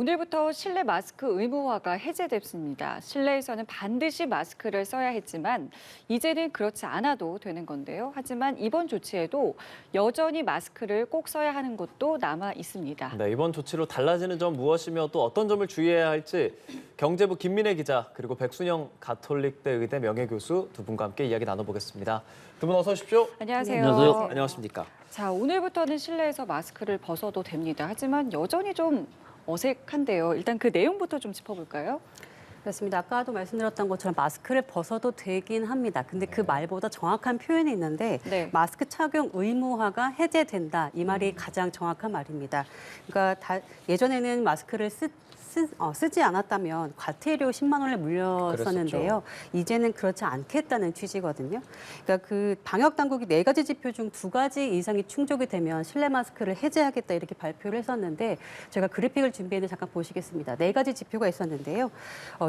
오늘부터 실내 마스크 의무화가 해제됐습니다. 실내에서는 반드시 마스크를 써야 했지만 이제는 그렇지 않아도 되는 건데요. 하지만 이번 조치에도 여전히 마스크를 꼭 써야 하는 곳도 남아 있습니다. 네, 이번 조치로 달라지는 점 무엇이며 또 어떤 점을 주의해야 할지 경제부 김민혜 기자 그리고 백순영 가톨릭대 의대 명예교수 두 분과 함께 이야기 나눠보겠습니다. 두 분 어서 오십시오. 안녕하세요. 안녕하세요. 안녕하십니까. 자, 오늘부터는 실내에서 마스크를 벗어도 됩니다. 하지만 여전히 좀 어색한데요. 일단 그 내용부터 좀 짚어볼까요? 그렇습니다. 아까도 말씀드렸던 것처럼 마스크를 벗어도 되긴 합니다. 근데 그 말보다 정확한 표현이 있는데 네. 마스크 착용 의무화가 해제된다. 이 말이 가장 정확한 말입니다. 그러니까 예전에는 마스크를 쓰지 않았다면 과태료 10만 원을 물렸었는데요. 이제는 그렇지 않겠다는 취지거든요. 그러니까 그 방역 당국이 4가지 지표 중 2가지 이상이 충족이 되면 실내 마스크를 해제하겠다 이렇게 발표를 했었는데 제가 그래픽을 준비했는데 잠깐 보시겠습니다. 4가지 지표가 있었는데요.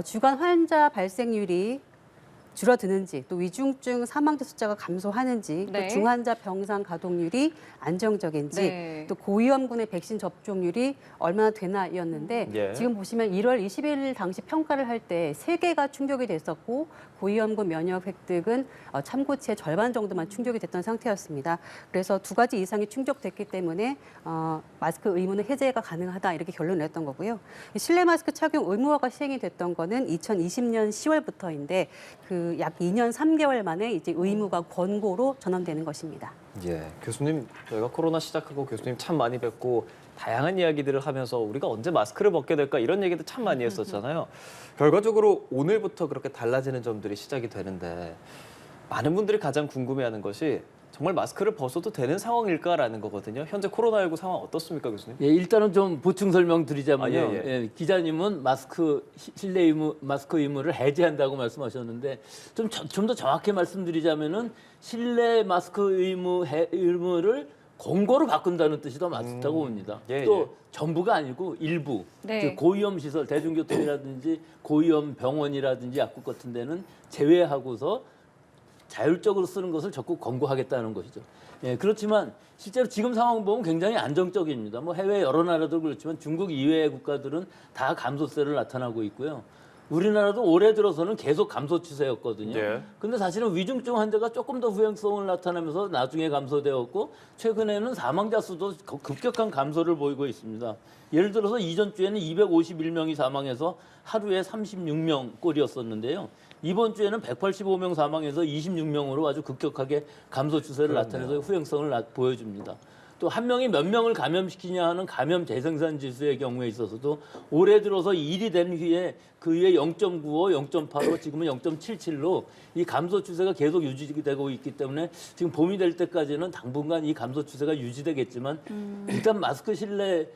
주간 환자 발생률이 줄어드는지, 또 위중증 사망자 숫자가 감소하는지, 네. 또 중환자 병상 가동률이 안정적인지, 네. 또 고위험군의 백신 접종률이 얼마나 되나였는데 예. 지금 보시면 1월 20일 당시 평가를 할 때 3개가 충족이 됐었고 고위험군 면역 획득은 참고치의 절반 정도만 충족이 됐던 상태였습니다. 그래서 2가지 이상이 충족됐기 때문에 마스크 의무는 해제가 가능하다 이렇게 결론을 냈던 거고요. 실내 마스크 착용 의무화가 시행이 됐던 거는 2020년 10월부터인데 그 약 2년 3개월 만에 이제 의무가 권고로 전환되는 것입니다. 예, 교수님 저희가 코로나 시작하고 교수님 참 많이 뵙고 다양한 이야기들을 하면서 우리가 언제 마스크를 벗게 될까 이런 얘기도 참 많이 했었잖아요. 결과적으로 오늘부터 그렇게 달라지는 점들이 시작이 되는데 많은 분들이 가장 궁금해하는 것이 정말 마스크를 벗어도 되는 상황일까라는 거거든요. 현재 코로나19 상황 어떻습니까, 교수님? 예, 일단은 좀 보충 설명 드리자면요. 아, 예. 예, 기자님은 실내 의무, 마스크 의무를 해제한다고 말씀하셨는데 좀 더 정확히 말씀드리자면은 실내 마스크 의무를 권고로 바꾼다는 뜻이 더 맞다고 봅니다. 예, 또 예. 전부가 아니고 일부 네. 즉 고위험 시설, 대중교통이라든지 고위험 병원이라든지 약국 같은 데는 제외하고서 자율적으로 쓰는 것을 적극 권고하겠다는 것이죠. 예, 그렇지만 실제로 지금 상황 보면 굉장히 안정적입니다. 뭐 해외 여러 나라도 그렇지만 중국 이외의 국가들은 다 감소세를 나타나고 있고요. 우리나라도 올해 들어서는 계속 감소 추세였거든요. 예. 근데 사실은 위중증 환자가 조금 더 후행성을 나타나면서 나중에 감소되었고 최근에는 사망자 수도 급격한 감소를 보이고 있습니다. 예를 들어서 이전 주에는 251명이 사망해서 하루에 36명 꼴이었었는데요. 이번 주에는 185명 사망해서 26명으로 아주 급격하게 감소 추세를 나타내서 후행성을 보여줍니다. 또 한 명이 몇 명을 감염시키냐 하는 감염 재생산 지수의 경우에 있어서도 올해 들어서 1이 된 후에 그 위에 0.95, 0.85, 지금은 0.77로 이 감소 추세가 계속 유지되고 있기 때문에 지금 봄이 될 때까지는 당분간 이 감소 추세가 유지되겠지만 일단 마스크 실내에서의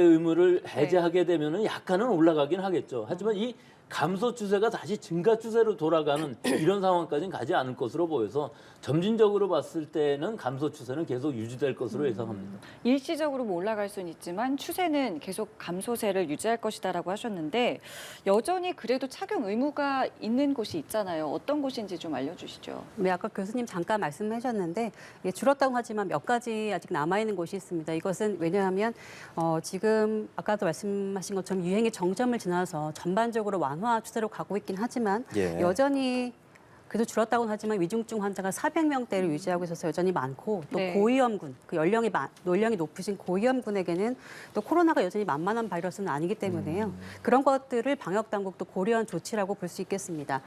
의무를 해제하게 되면은 약간은 올라가긴 하겠죠. 하지만 이 감소 추세가 다시 증가 추세로 돌아가는 이런 상황까지는 가지 않을 것으로 보여서 점진적으로 봤을 때는 감소 추세는 계속 유지될 것으로 예상합니다. 일시적으로 뭐 올라갈 수는 있지만 추세는 계속 감소세를 유지할 것이다라고 하셨는데 여전히 그래도 착용 의무가 있는 곳이 있잖아요. 어떤 곳인지 좀 알려주시죠. 네, 아까 교수님 잠깐 말씀하셨는데 줄었다고 하지만 몇 가지 아직 남아있는 곳이 있습니다. 이것은 왜냐하면 지금 아까도 말씀하신 것처럼 유행의 정점을 지나서 전반적으로 완화 추세로 가고 있긴 하지만 예. 여전히 그래도 줄었다고는 하지만 위중증 환자가 400명대를 유지하고 있어서 여전히 많고 또 네. 고위험군, 그 연령이 높으신 고위험군에게는 또 코로나가 여전히 만만한 바이러스는 아니기 때문에요. 그런 것들을 방역 당국도 고려한 조치라고 볼 수 있겠습니다.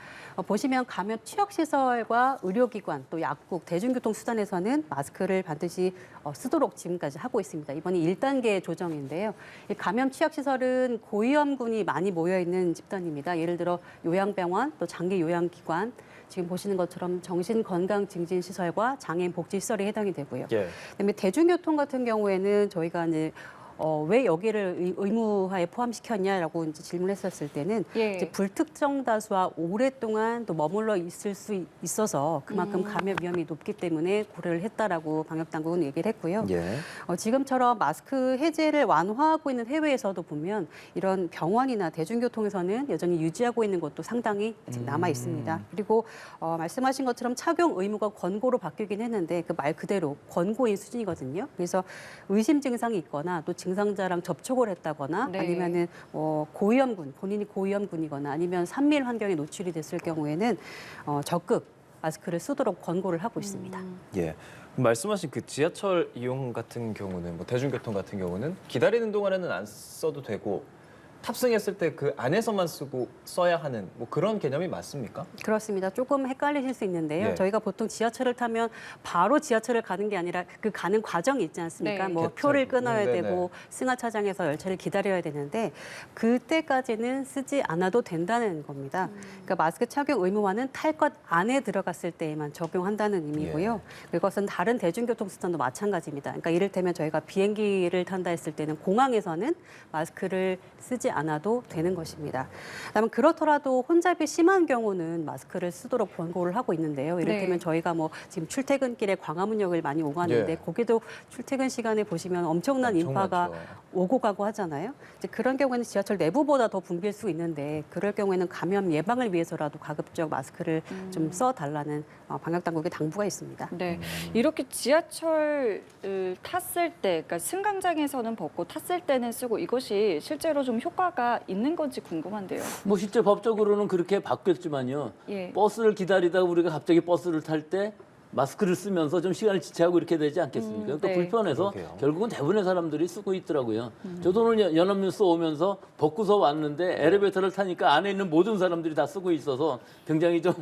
보시면 감염 취약시설과 의료기관, 또 약국, 대중교통 수단에서는 마스크를 반드시 쓰도록 지금까지 하고 있습니다. 이번이 1단계 조정인데요. 이 감염 취약시설은 고위험군이 많이 모여있는 집단입니다. 예를 들어 요양병원, 또 장기 요양기관, 지금 보시는 것처럼 정신건강증진시설과 장애인 복지시설이 해당이 되고요. 예. 그다음에 대중교통 같은 경우에는 저희가 이제 왜 여기를 의무화에 포함시켰냐라고 이제 질문했었을 때는 예. 이제 불특정 다수와 오랫동안 또 머물러 있을 수 있어서 그만큼 감염 위험이 높기 때문에 고려를 했다라고 방역 당국은 얘기를 했고요. 예. 지금처럼 마스크 해제를 완화하고 있는 해외에서도 보면 이런 병원이나 대중교통에서는 여전히 유지하고 있는 것도 상당히 아직 남아 있습니다. 그리고 말씀하신 것처럼 착용 의무가 권고로 바뀌긴 했는데 그 말 그대로 권고인 수준이거든요. 그래서 의심 증상이 있거나 또 증상자랑 접촉을 했다거나 네. 아니면은 고위험군, 본인이 고위험군이거나 아니면 산밀 환경에 노출이 됐을 경우에는 적극 마스크를 쓰도록 권고를 하고 있습니다. 예. 말씀하신 그 지하철 이용 같은 경우는 뭐 대중교통 같은 경우는 기다리는 동안에는 안 써도 되고 탑승했을 때 그 안에서만 써야 하는 뭐 그런 개념이 맞습니까? 그렇습니다. 조금 헷갈리실 수 있는데요. 예. 저희가 보통 지하철을 타면 바로 지하철을 가는 게 아니라 그 가는 과정이 있지 않습니까? 네. 뭐 개찰. 표를 끊어야 네네. 되고 승하차장에서 열차를 기다려야 되는데 그때까지는 쓰지 않아도 된다는 겁니다. 그러니까 마스크 착용 의무화는 탈 것 안에 들어갔을 때에만 적용한다는 의미고요. 그것은 다른 대중교통수단도 마찬가지입니다. 그러니까 이를테면 저희가 비행기를 탄다 했을 때는 공항에서는 마스크를 쓰지 않아도 되는 것입니다. 그다음에 그렇더라도 혼잡이 심한 경우는 마스크를 쓰도록 권고를 하고 있는데요. 이를테면 네. 저희가 뭐 지금 출퇴근길에 광화문역을 많이 오가는데 예. 거기도 출퇴근 시간에 보시면 엄청난 엄청 인파가 많죠. 오고 가고 하잖아요. 이제 그런 경우에는 지하철 내부보다 더 붐빌 수 있는데 그럴 경우에는 감염 예방을 위해서라도 가급적 마스크를 좀 써달라는 방역 당국의 당부가 있습니다. 네, 이렇게 지하철을 탔을 때, 그러니까 승강장에서는 벗고 탔을 때는 쓰고 이것이 실제로 좀 효과가 있는 건지 궁금한데요. 뭐 실제 법적으로는 그렇게 바뀌었지만요. 예. 버스를 기다리다가 우리가 갑자기 버스를 탈 때 마스크를 쓰면서 좀 시간을 지체하고 이렇게 되지 않겠습니까? 그러니까 네. 불편해서 그러게요. 결국은 대부분의 사람들이 쓰고 있더라고요. 저도 오늘 연합뉴스 오면서 벗고서 왔는데 엘리베이터를 타니까 안에 있는 모든 사람들이 다 쓰고 있어서 굉장히 좀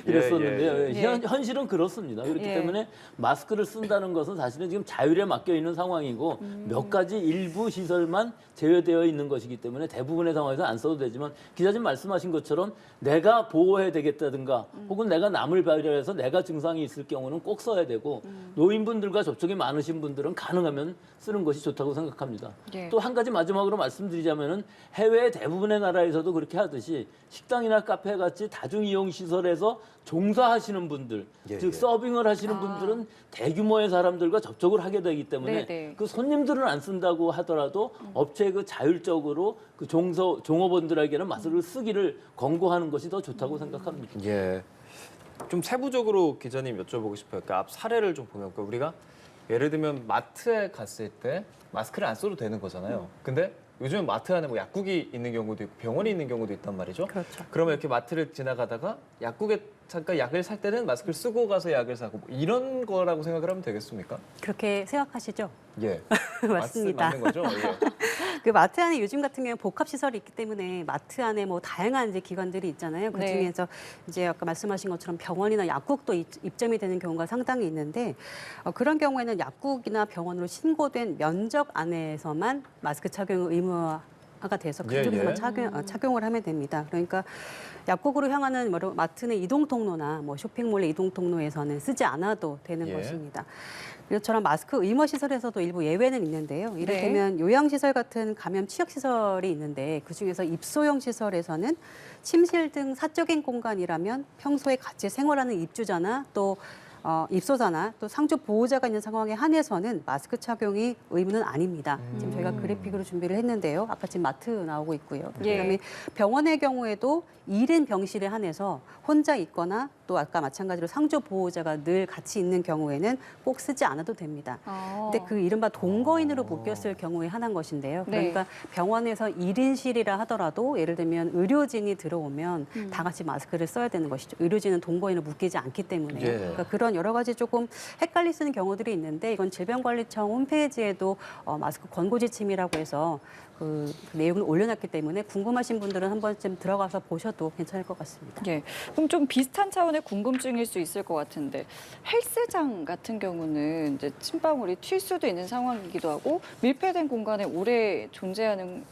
이랬었는데요. 예. 현실은 그렇습니다. 그렇기 예. 때문에 마스크를 쓴다는 것은 사실은 지금 자율에 맡겨 있는 상황이고 몇 가지 일부 시설만 제외되어 있는 것이기 때문에 대부분의 상황에서 안 써도 되지만 기자님 말씀하신 것처럼 내가 보호해야 되겠다든가 혹은 내가 남을 발견해서 내가 증상이 있을 경우는 꼭 써야 되고 노인분들과 접촉이 많으신 분들은 가능하면 쓰는 것이 좋다고 생각합니다. 예. 또 한 가지 마지막으로 말씀드리자면은 해외 대부분의 나라에서도 그렇게 하듯이 식당이나 카페 같이 다중이용 시설에서 종사하시는 분들, 예, 즉 예. 서빙을 하시는 분들은 대규모의 사람들과 접촉을 하게 되기 때문에 네네. 그 손님들은 안 쓴다고 하더라도 업체 그 자율적으로 그 종업원들에게는 마스크를 쓰기를 권고하는 것이 더 좋다고 생각합니다. 예. 좀 세부적으로 기자님 여쭤보고 싶어요. 그러니까 앞 사례를 좀 보면 그러니까 우리가 예를 들면 마트에 갔을 때 마스크를 안 써도 되는 거잖아요. 근데 요즘은 마트 안에 뭐 약국이 있는 경우도 있고 병원이 있는 경우도 있단 말이죠. 그렇죠. 그러면 이렇게 마트를 지나가다가 약국에 잠깐 약을 살 때는 마스크를 쓰고 가서 약을 사고 뭐 이런 거라고 생각을 하면 되겠습니까? 그렇게 생각하시죠? 예. 맞습니다. 맞는 거죠. 예. 그 마트 안에 요즘 같은 경우는 복합 시설이 있기 때문에 마트 안에 뭐 다양한 이제 기관들이 있잖아요. 그 네. 중에서 이제 아까 말씀하신 것처럼 병원이나 약국도 입점이 되는 경우가 상당히 있는데 그런 경우에는 약국이나 병원으로 신고된 면적 안에서만 마스크 착용 의무화가 돼서 예, 그쪽에서만 예. 착용을 하면 됩니다. 그러니까 약국으로 향하는 마트 내 이동 통로나 뭐 쇼핑몰의 이동 통로에서는 쓰지 않아도 되는 예. 것입니다. 이처럼 마스크 의무 시설에서도 일부 예외는 있는데요. 이를테면 요양시설 같은 감염 취약 시설이 있는데 그중에서 입소용 시설에서는 침실 등 사적인 공간이라면 평소에 같이 생활하는 입주자나 또 입소자나 또 상주 보호자가 있는 상황에 한해서는 마스크 착용이 의무는 아닙니다. 지금 저희가 그래픽으로 준비를 했는데요. 아까 지금 마트 나오고 있고요. 예. 그다음에 병원의 경우에도 1인 병실에 한해서 혼자 있거나 또 아까 마찬가지로 상주 보호자가 늘 같이 있는 경우에는 꼭 쓰지 않아도 됩니다. 근데 그 이른바 동거인으로 묶였을 경우에 한한 것인데요. 네. 그러니까 병원에서 1인실이라 하더라도 예를 들면 의료진이 들어오면 다 같이 마스크를 써야 되는 것이죠. 의료진은 동거인을 묶이지 않기 때문에. 예. 그러니까 그런 여러 가지 조금 헷갈릴 수 있는 경우들이 있는데 이건 질병관리청 홈페이지에도 마스크 권고 지침이라고 해서 그 내용을 올려놨기 때문에 궁금하신 분들은 한 번쯤 들어가서 보셔도 괜찮을 것 같습니다. 예, 그럼 좀 비슷한 차원의 궁금증일 수 있을 것 같은데 헬스장 같은 경우는 이제 침방울이 튈 수도 있는 상황이기도 하고 밀폐된 공간에 오래 존재하는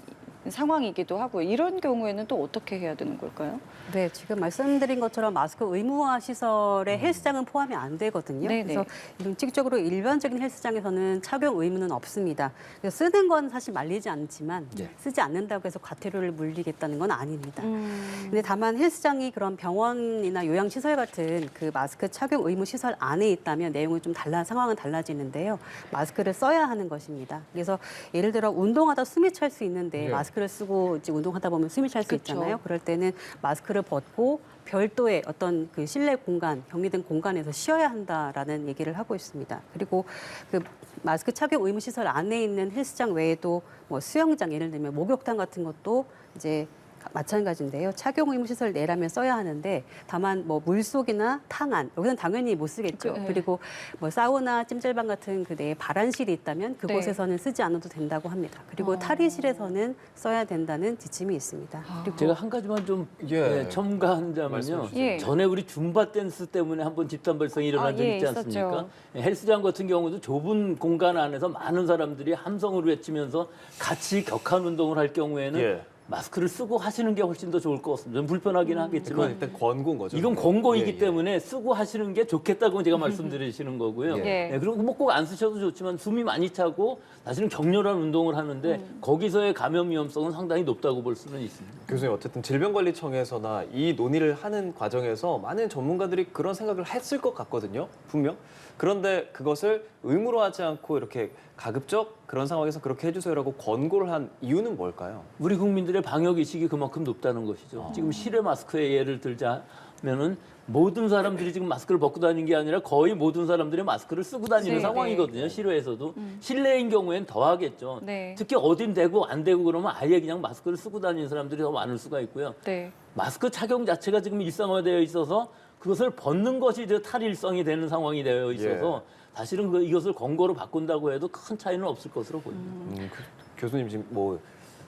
상황이기도 하고 이런 경우에는 또 어떻게 해야 되는 걸까요? 네, 지금 말씀드린 것처럼 마스크 의무화 시설에 헬스장은 포함이 안 되거든요. 네네. 그래서 공식적으로 일반적인 헬스장에서는 착용 의무는 없습니다. 그래서 쓰는 건 사실 말리지 않지만 예. 쓰지 않는다고 해서 과태료를 물리겠다는 건 아닙니다. 음. 근데 다만 헬스장이 그런 병원이나 요양시설 같은 그 마스크 착용 의무 시설 안에 있다면 내용은 좀 상황은 달라지는데요. 마스크를 써야 하는 것입니다. 그래서 예를 들어 운동하다 숨이 찰 수 있는데 예. 마스크 마스크를 쓰고 이제 운동하다 보면 숨이 찰 수 그쵸. 있잖아요. 그럴 때는 마스크를 벗고 별도의 어떤 그 실내 공간, 격리된 공간에서 쉬어야 한다라는 얘기를 하고 있습니다. 그리고 그 마스크 착용 의무 시설 안에 있는 헬스장 외에도 뭐 수영장, 예를 들면 목욕탕 같은 것도 이제 마찬가지인데요. 착용 의무 시설 내라면 써야 하는데 다만 뭐 물속이나 탕안 여기는 당연히 못 쓰겠죠. 네. 그리고 뭐 사우나, 찜질방 같은 그 내에 발안실이 있다면 그곳에서는 쓰지 않아도 된다고 합니다. 그리고 탈의실에서는 써야 된다는 지침이 있습니다. 그리고 제가 한 가지만 좀 예. 첨가한다면요. 말씀해 주시죠. 예. 전에 우리 줌바 댄스 때문에 한번 집단 발생이 일어난 적 예, 있지 있었죠. 않습니까? 헬스장 같은 경우도 좁은 공간 안에서 많은 사람들이 함성을 외치면서 같이 격한 운동을 할 경우에는 예. 마스크를 쓰고 하시는 게 훨씬 더 좋을 것 같습니다. 좀 불편하긴 그건 하겠지만 일단 권고인 거죠. 이건 권고이기 예, 예. 때문에 쓰고 하시는 게 좋겠다고 제가 말씀드리시는 거고요. 예. 그리고 뭐 꼭 안 쓰셔도 좋지만 숨이 많이 차고 사실은 격렬한 운동을 하는데 거기서의 감염 위험성은 상당히 높다고 볼 수는 있습니다. 교수님 어쨌든 질병관리청에서나 이 논의를 하는 과정에서 많은 전문가들이 그런 생각을 했을 것 같거든요. 분명. 그런데 그것을 의무로 하지 않고 이렇게 가급적 그런 상황에서 그렇게 해주세요라고 권고를 한 이유는 뭘까요? 우리 국민들의 방역 의식이 그만큼 높다는 것이죠. 지금 실외 마스크의 예를 들자면은 모든 사람들이 지금 마스크를 벗고 다니는 게 아니라 거의 모든 사람들이 마스크를 쓰고 다니는 네, 상황이거든요. 실외에서도 실내인 경우에는 더 하겠죠. 네. 특히 어딘 되고 안 되고 그러면 아예 그냥 마스크를 쓰고 다니는 사람들이 더 많을 수가 있고요. 네. 마스크 착용 자체가 지금 일상화되어 있어서 그것을 벗는 것이 이제 탈일성이 되는 상황이 되어 있어서 사실은 이것을 권고로 바꾼다고 해도 큰 차이는 없을 것으로 보입니다. 교수님 지금 뭐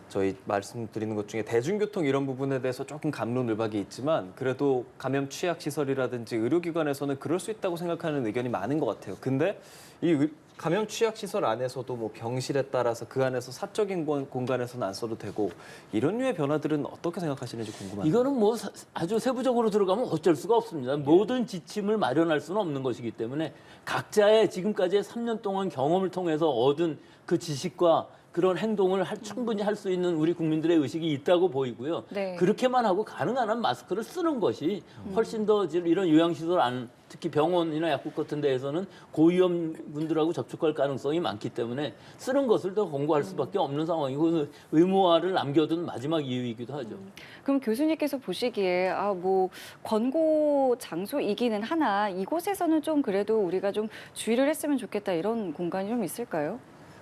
저희 말씀드리는 것 중에 대중교통 이런 부분에 대해서 조금 갑론을박이 있지만 그래도 감염 취약 시설이라든지 의료기관에서는 그럴 수 있다고 생각하는 의견이 많은 것 같아요. 근데 이 감염 취약 시설 안에서도 뭐 병실에 따라서 그 안에서 사적인 공간에서는 안 써도 되고 이런 류의 변화들은 어떻게 생각하시는지 궁금합니다. 이거는 뭐 아주 세부적으로 들어가면 어쩔 수가 없습니다. 모든 지침을 마련할 수는 없는 것이기 때문에 각자의 지금까지의 3년 동안 경험을 통해서 얻은 그 지식과 그런 행동을 충분히 할 수 있는 우리 국민들의 의식이 있다고 보이고요. 네. 그렇게만 하고 가능한 한 마스크를 쓰는 것이 훨씬 더 이런 요양시설 안 특히 병원이나 약국 같은 데에서는 고위험 분들하고 접촉할 가능성이 많기 때문에 쓰는 것을 더 권고할 수밖에 없는 상황이고 의무화를 남겨둔 마지막 이유이기도 하죠. 그럼 교수님께서 보시기에 뭐 권고 장소이기는 하나 이곳에서는 좀 그래도 우리가 좀 주의를 했으면 좋겠다 이런 공간이 좀 있을까요?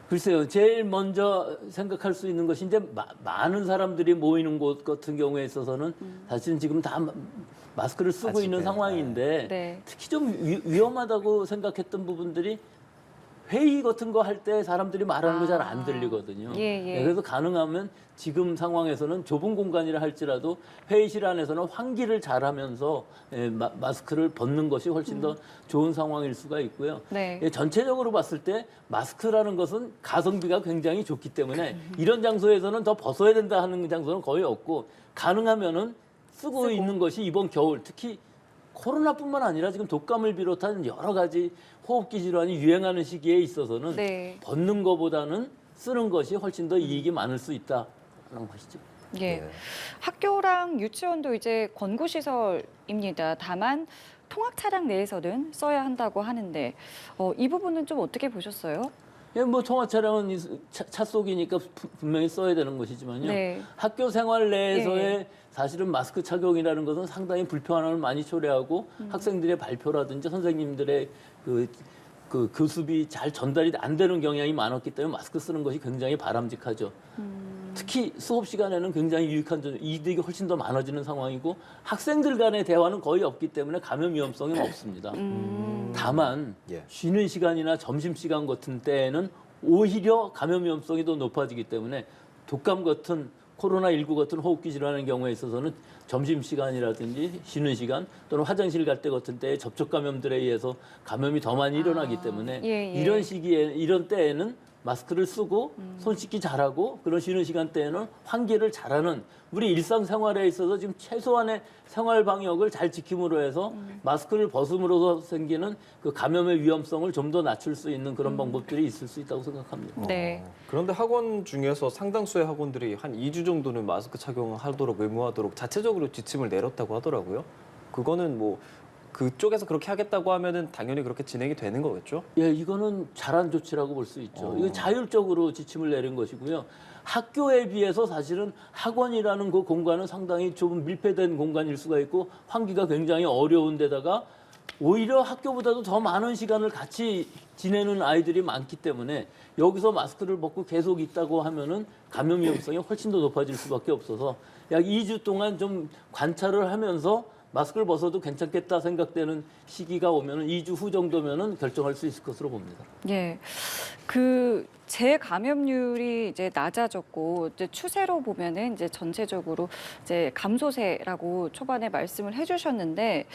글쎄요, 제일 먼저 생각할 수 있는 것이 이제 많은 사람들이 모이는 곳 같은 경우에 있어서는 사실은 지금 다 마스크를 쓰고 있는 아직은, 상황인데 네. 특히 좀 위험하다고 생각했던 부분들이 회의 같은 거 할 때 사람들이 말하는 거 잘 안 들리거든요. 예. 네, 그래서 가능하면 지금 상황에서는 좁은 공간이라 할지라도 회의실 안에서는 환기를 잘하면서 마스크를 벗는 것이 훨씬 더 좋은 상황일 수가 있고요. 네. 전체적으로 봤을 때 마스크라는 것은 가성비가 굉장히 좋기 때문에 이런 장소에서는 더 벗어야 된다 하는 장소는 거의 없고 가능하면은 쓰고 있는 것이 이번 겨울 특히 코로나뿐만 아니라 지금 독감을 비롯한 여러 가지 호흡기 질환이 유행하는 시기에 있어서는 네. 벗는 것보다는 쓰는 것이 훨씬 더 이익이 많을 수 있다는 것이죠. 예. 네. 학교랑 유치원도 이제 권고 시설입니다. 다만 통학 차량 내에서는 써야 한다고 하는데 이 부분은 좀 어떻게 보셨어요? 예, 뭐 통화 차량은 차 속이니까 분명히 써야 되는 것이지만요. 네. 학교 생활 내에서의 예. 사실은 마스크 착용이라는 것은 상당히 불편함을 많이 초래하고 학생들의 발표라든지 선생님들의 그 교습이 잘 전달이 안 되는 경향이 많았기 때문에 마스크 쓰는 것이 굉장히 바람직하죠. 특히 수업 시간에는 굉장히 유익한 이득이 훨씬 더 많아지는 상황이고 학생들 간의 대화는 거의 없기 때문에 감염 위험성은 없습니다. 다만 예. 쉬는 시간이나 점심 시간 같은 때에는 오히려 감염 위험성이 더 높아지기 때문에 독감 같은 코로나19 같은 호흡기 질환의 경우에 있어서는 점심시간이라든지 쉬는 시간 또는 화장실 갈 때 같은 때에 접촉 감염들에 의해서 감염이 더 많이 일어나기 때문에 예. 이런 시기에 이런 때에는 마스크를 쓰고 손 씻기 잘하고 그런 쉬는 시간대에는 환기를 잘하는 우리 일상생활에 있어서 지금 최소한의 생활 방역을 잘 지킴으로 해서 마스크를 벗음으로써 생기는 그 감염의 위험성을 좀 더 낮출 수 있는 그런 방법들이 있을 수 있다고 생각합니다. 네. 그런데 학원 중에서 상당수의 학원들이 한 2주 정도는 마스크 착용하도록 의무하도록 자체적으로 지침을 내렸다고 하더라고요. 그거는 뭐 그쪽에서 그렇게 하겠다고 하면은 당연히 그렇게 진행이 되는 거겠죠? 예, 이거는 잘한 조치라고 볼 수 있죠. 이건 자율적으로 지침을 내린 것이고요. 학교에 비해서 사실은 학원이라는 그 공간은 상당히 좀 밀폐된 공간일 수가 있고 환기가 굉장히 어려운 데다가 오히려 학교보다도 더 많은 시간을 같이 지내는 아이들이 많기 때문에 여기서 마스크를 벗고 계속 있다고 하면은 감염 위험성이 훨씬 더 높아질 수밖에 없어서 약 2주 동안 좀 관찰을 하면서 마스크를 벗어도 괜찮겠다 생각되는 시기가 오면은 2주 후 정도면은 결정할 수 있을 것으로 봅니다. 예. 그 재감염률이 이제 낮아졌고 이제 추세로 보면은 이제 전체적으로 이제 감소세라고 초반에 말씀을 해주셨는데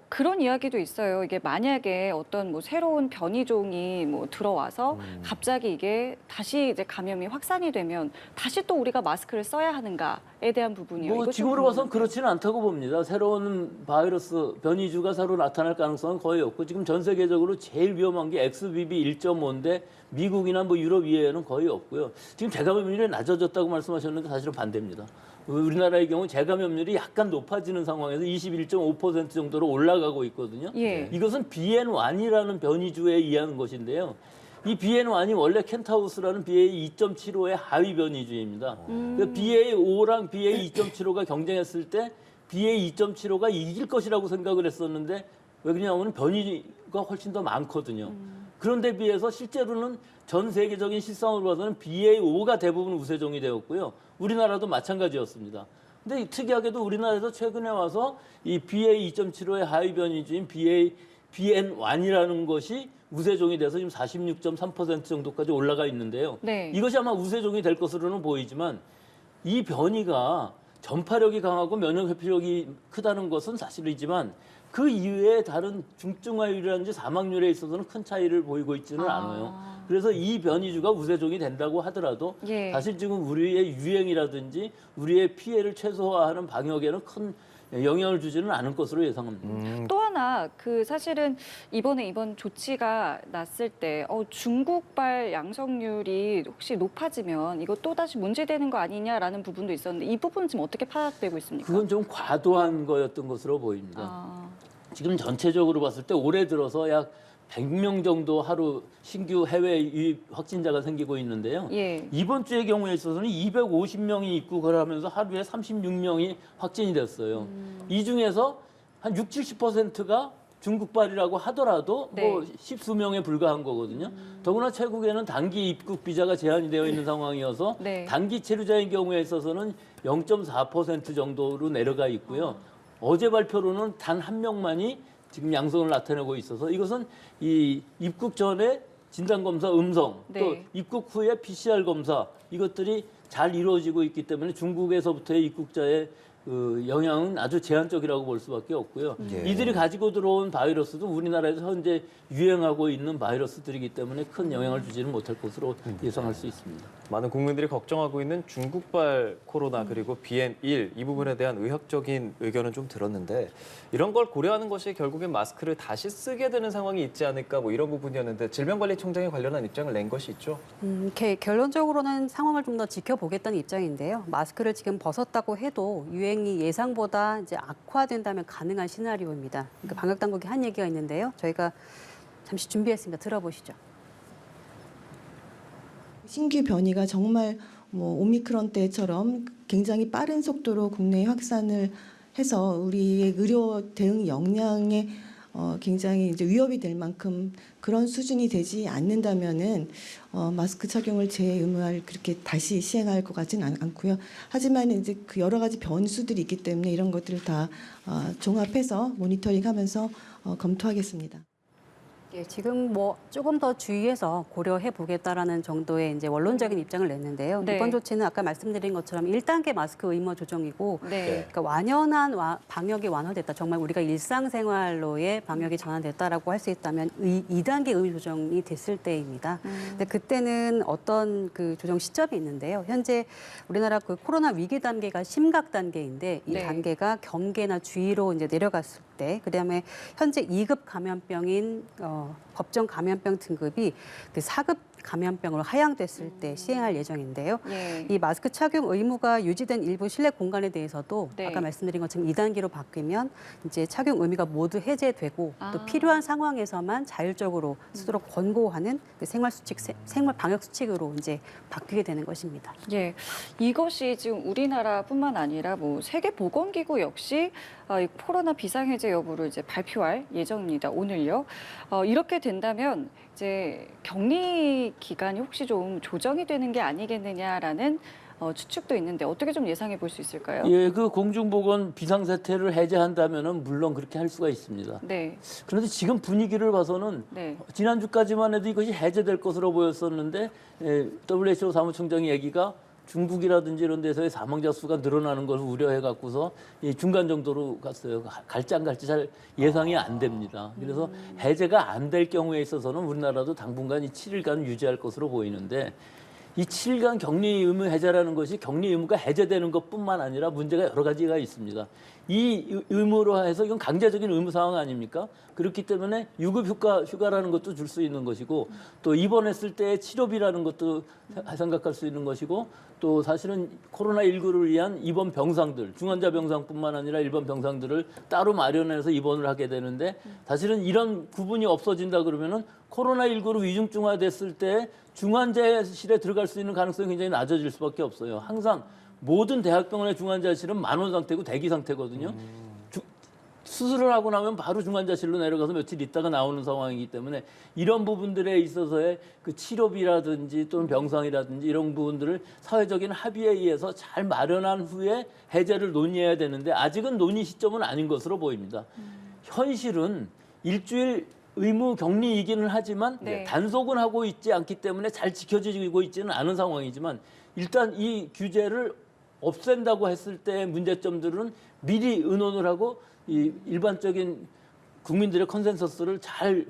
그런 이야기도 있어요. 이게 만약에 어떤 뭐 새로운 변이종이 뭐 들어와서 갑자기 이게 다시 이제 감염이 확산이 되면 다시 또 우리가 마스크를 써야 하는가에 대한 부분이요. 뭐 이거 좀 지금으로 봐서는 궁금한데요. 그렇지는 않다고 봅니다. 새로운 바이러스 변이주가 새로 나타날 가능성은 거의 없고 지금 전 세계적으로 제일 위험한 게 XBB 1.5인데 미국이나 뭐 유럽 이외에는 거의 없고요. 지금 재감염률이 낮아졌다고 말씀하셨는데 사실은 반대입니다. 우리나라의 경우 재감염률이 약간 높아지는 상황에서 21.5% 정도로 올라가고 있거든요. 예. 이것은 BN1이라는 변이주에 의한 것인데요. 이 BN1이 원래 켄타우스라는 BA 2.75의 하위 변이주입니다. BA5랑 BA 2.75가 경쟁했을 때 BA 2.75가 이길 것이라고 생각을 했었는데 왜 그러냐면 변이가 훨씬 더 많거든요. 그런데 비해서 실제로는 전 세계적인 실상으로 봐서는 BA5가 대부분 우세종이 되었고요. 우리나라도 마찬가지였습니다. 근데 특이하게도 우리나라에서 최근에 와서 이 BA 2.75의 하위 변이주인 BN1이라는 것이 우세종이 돼서 지금 46.3% 정도까지 올라가 있는데요. 네. 이것이 아마 우세종이 될 것으로는 보이지만 이 변이가 전파력이 강하고 면역 회피력이 크다는 것은 사실이지만 그 이외에 다른 중증화율이라든지 사망률에 있어서는 큰 차이를 보이고 있지는 않아요. 그래서 이 변이주가 우세종이 된다고 하더라도 예. 사실 지금 우리의 유행이라든지 우리의 피해를 최소화하는 방역에는 큰 영향을 주지는 않을 것으로 예상합니다. 또 하나 그 사실은 이번 조치가 났을 때 중국발 양성률이 혹시 높아지면 이거 또 다시 문제되는 거 아니냐라는 부분도 있었는데 이 부분은 지금 어떻게 파악되고 있습니까? 그건 좀 과도한 거였던 것으로 보입니다. 지금 전체적으로 봤을 때 올해 들어서 약 100명 정도 하루 신규 해외 유입 확진자가 생기고 있는데요. 예. 이번 주의 경우에 있어서는 250명이 입국을 하면서 하루에 36명이 확진이 됐어요. 이 중에서 한 60~70%가 중국발이라고 하더라도 네. 뭐 십수명에 불과한 거거든요. 더구나 최국에는 단기 입국 비자가 제한이 되어 있는 상황이어서 네. 단기 체류자인 경우에 있어서는 0.4% 정도로 내려가 있고요. 어제 발표로는 단 한 명만이 지금 양성을 나타내고 있어서 이것은 이 입국 전에 진단검사 음성 또 네. 입국 후에 PCR 검사 이것들이 잘 이루어지고 있기 때문에 중국에서부터의 입국자의 그 영향은 아주 제한적이라고 볼 수밖에 없고요. 예. 이들이 가지고 들어온 바이러스도 우리나라에서 현재 유행하고 있는 바이러스들이기 때문에 큰 영향을 주지는 못할 것으로 예상할 수 있습니다. 많은 국민들이 걱정하고 있는 중국발 코로나 그리고 BN1 이 부분에 대한 의학적인 의견은 좀 들었는데 이런 걸 고려하는 것이 결국엔 마스크를 다시 쓰게 되는 상황이 있지 않을까 뭐 이런 부분이었는데 질병관리청장이 관련한 입장을 낸 것이 있죠. 결론적으로는 상황을 좀 더 지켜보겠다는 입장인데요. 마스크를 지금 벗었다고 해도 유행이 예상보다 이제 악화된다면 가능한 시나리오입니다. 그러니까 방역 당국이 한 얘기가 있는데요. 저희가 잠시 준비했습니다. 들어보시죠. 신규 변이가 정말 뭐 오미크론 때처럼 굉장히 빠른 속도로 국내에 확산을 해서 우리의 의료 대응 역량에 굉장히 이제 위협이 될 만큼 그런 수준이 되지 않는다면은 마스크 착용을 재의무할 그렇게 다시 시행할 것 같지는 않고요. 하지만 이제 그 여러 가지 변수들이 있기 때문에 이런 것들을 다 종합해서 모니터링하면서 검토하겠습니다. 예, 지금 뭐 조금 더 주의해서 고려해 보겠다라는 정도의 이제 원론적인 입장을 냈는데요. 네. 이번 조치는 아까 말씀드린 것처럼 1단계 마스크 의무 조정이고 네. 그러니까 완연한 방역이 완화됐다. 정말 우리가 일상생활로의 방역이 전환됐다라고 할 수 있다면 2단계 의무 조정이 됐을 때입니다. 근데 그때는 어떤 그 조정 시점이 있는데요. 현재 우리나라 그 코로나 위기 단계가 심각 단계인데 이 네. 단계가 경계나 주의로 이제 내려갔을 때 그다음에 현재 2급 감염병인 법정 감염병 등급이 그 4급 감염병으로 하향됐을 때 시행할 예정인데요. 예. 이 마스크 착용 의무가 유지된 일부 실내 공간에 대해서도 네. 아까 말씀드린 것처럼 2단계로 바뀌면 이제 착용 의무가 모두 해제되고 아. 또 필요한 상황에서만 자율적으로 쓰도록 권고하는 그 생활 방역 수칙으로 이제 바뀌게 되는 것입니다. 예, 이것이 지금 우리나라뿐만 아니라 뭐 세계보건기구 역시 이 코로나 비상해제 여부를 이제 발표할 예정입니다. 오늘요. 이렇게 된다면 이제 격리 기간이 혹시 좀 조정이 되는 게 아니겠느냐라는 추측도 있는데 어떻게 좀 예상해 볼 수 있을까요? 예, 그 공중보건 비상사태를 해제한다면은 물론 그렇게 할 수가 있습니다. 네, 그런데 지금 분위기를 봐서는 네, 지난주까지만 해도 이것이 해제될 것으로 보였었는데 WHO 사무총장의 얘기가 중국이라든지 이런 데서의 사망자 수가 늘어나는 걸 우려해 갖고서 중간 정도로 갔어요. 갈지 안 갈지 잘 예상이 안 됩니다. 그래서 해제가 안 될 경우에 있어서는 우리나라도 당분간 이 7일간 유지할 것으로 보이는데 이 7일간 격리 의무 해제라는 것이 격리 의무가 해제되는 것뿐만 아니라 문제가 여러 가지가 있습니다. 이 의무로 해서 이건 강제적인 의무 상황 아닙니까? 그렇기 때문에 유급 휴가라는 것도 줄 수 있는 것이고 또 입원했을 때 치료비라는 것도 생각할 수 있는 것이고 또 사실은 코로나19를 위한 입원 병상들, 중환자 병상뿐만 아니라 일반 병상들을 따로 마련해서 입원을 하게 되는데 사실은 이런 구분이 없어진다 그러면은 코로나19로 위중증화됐을 때 중환자실에 들어갈 수 있는 가능성이 굉장히 낮아질 수밖에 없어요. 항상 모든 대학병원의 중환자실은 만원 상태고 대기 상태거든요. 수술을 하고 나면 바로 중환자실로 내려가서 며칠 있다가 나오는 상황이기 때문에 이런 부분들에 있어서의 그 치료비라든지 또는 병상이라든지 이런 부분들을 사회적인 합의에 의해서 잘 마련한 후에 해제를 논의해야 되는데 아직은 논의 시점은 아닌 것으로 보입니다. 현실은 일주일 의무 격리이기는 하지만 네. 단속은 하고 있지 않기 때문에 잘 지켜지고 있지는 않은 상황이지만 일단 이 규제를 없앤다고 했을 때의 문제점들은 미리 의논을 하고 이 일반적인 국민들의 컨센서스를 잘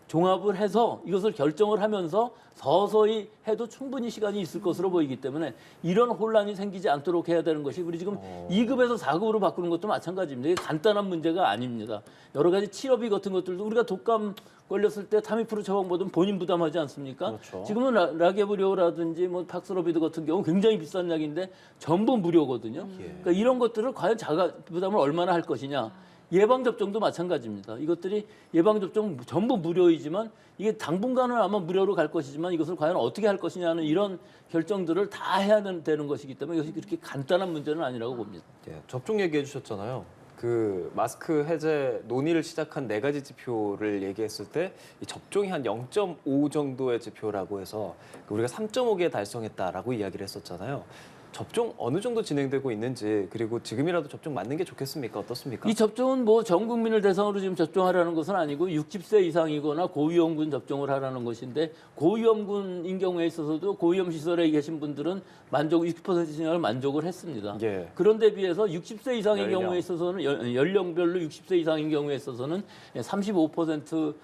종합을 해서 이것을 결정을 하면서 서서히 해도 충분히 시간이 있을 것으로 보이기 때문에 이런 혼란이 생기지 않도록 해야 되는 것이 우리 지금 2급에서 4급으로 바꾸는 것도 마찬가지입니다. 이게 간단한 문제가 아닙니다. 여러 가지 치료비 같은 것들도 우리가 독감 걸렸을 때 타미프루 처방받으면 본인 부담하지 않습니까? 그렇죠. 지금은 라게브리오라든지 뭐 팍스로비드 같은 경우 굉장히 비싼 약인데 전부 무료거든요. 그러니까 이런 것들을 과연 자가 부담을 얼마나 할 것이냐. 예방접종도 마찬가지입니다. 이것들이 예방접종 전부 무료이지만 이게 당분간은 아마 무료로 갈 것이지만 이것을 과연 어떻게 할 것이냐는 이런 결정들을 다 해야 되는 것이기 때문에 이것이 그렇게 간단한 문제는 아니라고 봅니다. 예, 접종 얘기해 주셨잖아요. 그 마스크 해제 논의를 시작한 4가지 지표를 얘기했을 때 이 접종이 한 0.5 정도의 지표라고 해서 우리가 3.5개 달성했다라고 이야기를 했었잖아요. 접종 어느 정도 진행되고 있는지 그리고 지금이라도 접종 맞는 게 좋겠습니까? 어떻습니까? 이 접종은 뭐 전 국민을 대상으로 지금 접종하라는 것은 아니고 60세 이상이거나 고위험군 접종을 하라는 것인데 고위험군인 경우에 있어서도 고위험 시설에 계신 분들은 60% 이상을 만족을 했습니다. 예. 그런데 비해서 60세 이상의 연령. 경우에 있어서는 연령별로 60세 이상인 경우에 있어서는 35%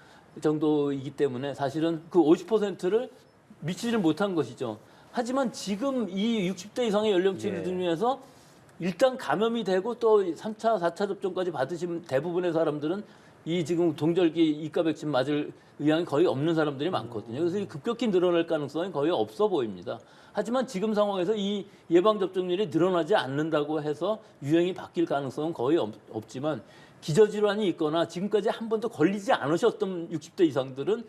정도이기 때문에 사실은 그 50%를 미치지를 못한 것이죠. 하지만 지금 이 60대 이상의 연령층을 예. 중에서 일단 감염이 되고 또 3차, 4차 접종까지 받으신 대부분의 사람들은 이 지금 동절기 이가 백신 맞을 의향이 거의 없는 사람들이 많거든요. 그래서 이 급격히 늘어날 가능성이 거의 없어 보입니다. 하지만 지금 상황에서 이 예방접종률이 늘어나지 않는다고 해서 유행이 바뀔 가능성은 거의 없지만 기저질환이 있거나 지금까지 한 번도 걸리지 않으셨던 60대 이상들은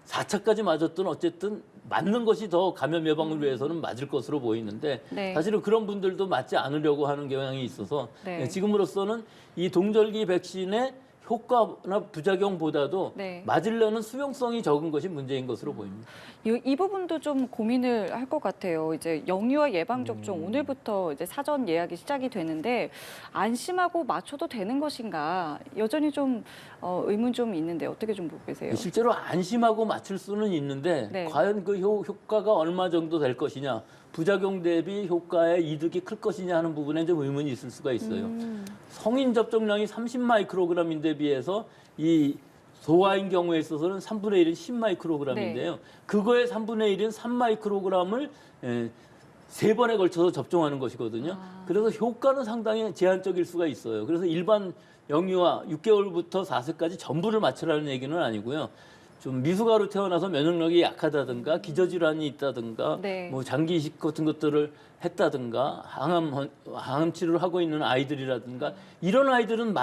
4차까지 맞았든 어쨌든 맞는 것이 더 감염 예방을 위해서는 맞을 것으로 보이는데 네. 사실은 그런 분들도 맞지 않으려고 하는 경향이 있어서 네. 지금으로서는 이 동절기 백신의 효과나 부작용보다도 네. 맞으려는 수용성이 적은 것이 문제인 것으로 보입니다. 이 부분도 좀 고민을 할 것 같아요. 이제 영유아 예방 접종 오늘부터 이제 사전 예약이 시작이 되는데 안심하고 맞춰도 되는 것인가 여전히 좀 의문 좀 있는데 어떻게 좀 보고 계세요? 실제로 안심하고 맞출 수는 있는데 네. 과연 그 효과가 얼마 정도 될 것이냐, 부작용 대비 효과의 이득이 클 것이냐 하는 부분에 좀 의문이 있을 수가 있어요. 성인 접종량이 30마이크로그램인데 비해서 이 소아인 경우에 있어서는 3분의 1은 10마이크로그램인데요. 네. 그거의 3분의 1인 3마이크로그램을 3번에 걸쳐서 접종하는 것이거든요. 그래서 효과는 상당히 제한적일 수가 있어요. 그래서 일반 영유아 6개월부터 4세까지 전부를 맞추라는 얘기는 아니고요. 좀 미숙아로 태어나서 면역력이 약하다든가 기저질환이 있다든가 네. 뭐 장기 이식 같은 것들을 했다든가 항암 치료를 하고 있는 아이들이라든가 이런 아이들은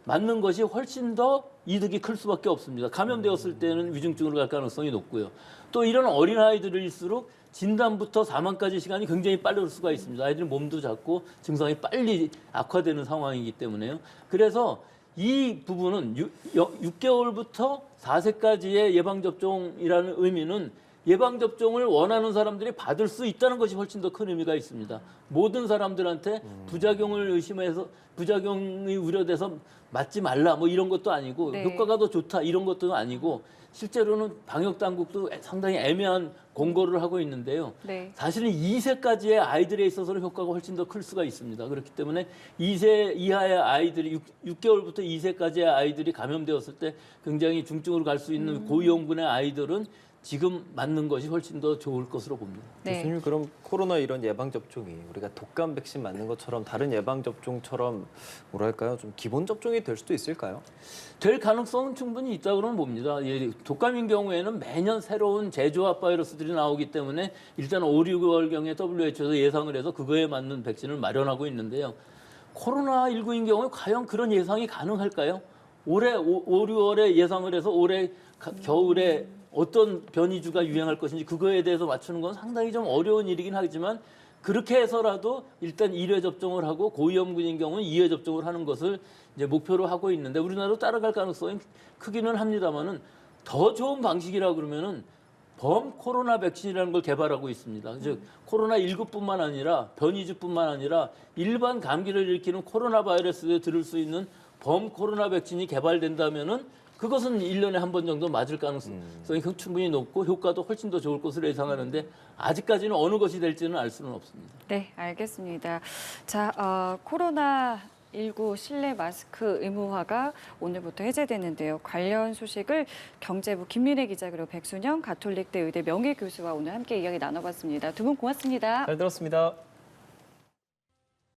맞는 것이 훨씬 더 이득이 클 수밖에 없습니다. 감염되었을 때는 위중증으로 갈 가능성이 높고요. 또 이런 어린 아이들일수록 진단부터 사망까지 시간이 굉장히 빠를 수가 있습니다. 아이들은 몸도 작고 증상이 빨리 악화되는 상황이기 때문에요. 그래서 이 부분은 6개월부터 4세까지의 예방접종이라는 의미는 예방접종을 원하는 사람들이 받을 수 있다는 것이 훨씬 더 큰 의미가 있습니다. 모든 사람들한테 부작용을 의심해서 부작용이 우려돼서 맞지 말라 뭐 이런 것도 아니고 네. 효과가 더 좋다 이런 것도 아니고 실제로는 방역당국도 상당히 애매한 공고를 하고 있는데요. 네. 사실은 2세까지의 아이들에 있어서는 효과가 훨씬 더 클 수가 있습니다. 그렇기 때문에 2세 이하의 아이들이 6개월부터 2세까지의 아이들이 감염되었을 때 굉장히 중증으로 갈 수 있는 고위험군의 아이들은 지금 맞는 것이 훨씬 더 좋을 것으로 봅니다. 네. 교수님 그럼 코로나 이런 예방 접종이 우리가 독감 백신 맞는 것처럼 다른 예방 접종처럼 뭐랄까요 좀 기본 접종이 될 수도 있을까요? 될 가능성은 충분히 있다고는 봅니다. 독감인 경우에는 매년 새로운 재조합 바이러스들이 나오기 때문에 일단 5, 6월경에 WHO에서 예상을 해서 그거에 맞는 백신을 마련하고 있는데요. 코로나19인 경우에 과연 그런 예상이 가능할까요? 올해 5, 6월에 예상을 해서 올해 겨울에 어떤 변이주가 유행할 것인지 그거에 대해서 맞추는 건 상당히 좀 어려운 일이긴 하지만 그렇게 해서라도 일단 1회 접종을 하고 고위험군인 경우는 2회 접종을 하는 것을 이제 목표로 하고 있는데 우리나라도 따라갈 가능성이 크기는 합니다만은 더 좋은 방식이라 그러면은 범 코로나 백신이라는 걸 개발하고 있습니다. 즉 코로나19뿐만 아니라 변이주뿐만 아니라 일반 감기를 일으키는 코로나 바이러스에 들을 수 있는 범 코로나 백신이 개발된다면은 그것은 1년에 한 번 정도 맞을 가능성이 충분히 높고 효과도 훨씬 더 좋을 것으로 예상하는데 아직까지는 어느 것이 될지는 알 수는 없습니다. 네, 알겠습니다. 자, 코로나19 실내 마스크 의무화가 오늘부터 해제되는데요. 관련 소식을 경제부 김민혜 기자 그리고 백순영 가톨릭대 의대 명예교수와 오늘 함께 이야기 나눠봤습니다. 두 분 고맙습니다. 잘 들었습니다.